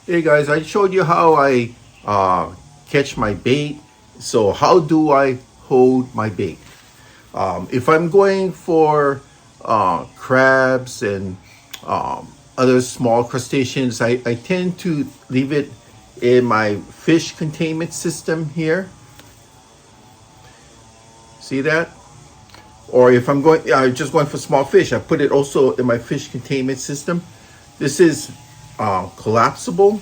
Hey guys, I showed you how I catch my bait. So how do I hold my bait? If I'm going for crabs and other small crustaceans, I tend to leave it in my fish containment system here. See that? Or if I'm going, just going for small fish, I put it also in my fish containment system. This is collapsible.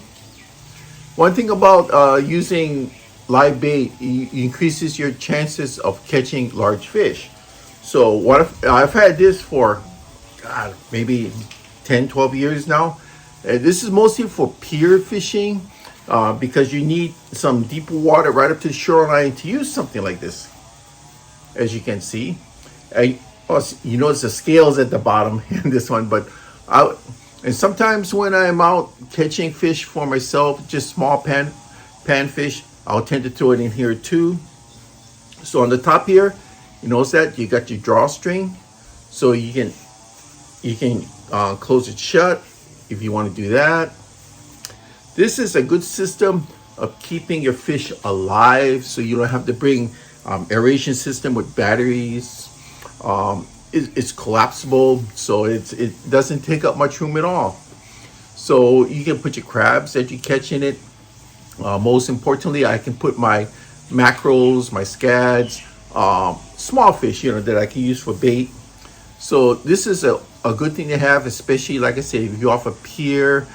One thing about using live bait, increases your chances of catching large fish. So what if I've had this for, God, maybe 10, 12 years now. This is mostly for pier fishing because you need some deeper water right up to the shoreline to use something like this, as you can see. You notice the scales at the bottom in this one, but I, and sometimes when I'm out catching fish for myself, just small pan fish, I'll tend to throw it in here too. So on the top here, you notice that you got your drawstring, so you can close it shut if you want to do that. This is a good system of keeping your fish alive, so you don't have to bring aeration system with batteries. It's collapsible, so it doesn't take up much room at all. So you can put your crabs that you catch in it. Most importantly, I can put my mackerels, my scads, small fish, that I can use for bait. So this is a good thing to have, especially like I said, if you're off a pier,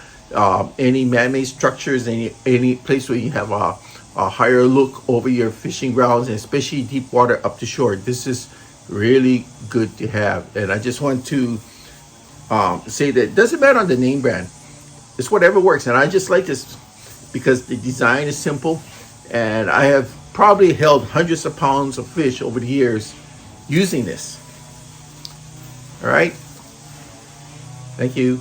any man-made structures, any place where you have a higher look over your fishing grounds, and especially deep water up to shore. This is really good to have. And I just want to say that it doesn't matter on the name brand. It's whatever works. And I just like this because the design is simple, and I have probably held hundreds of pounds of fish over the years using this. All right. Thank you.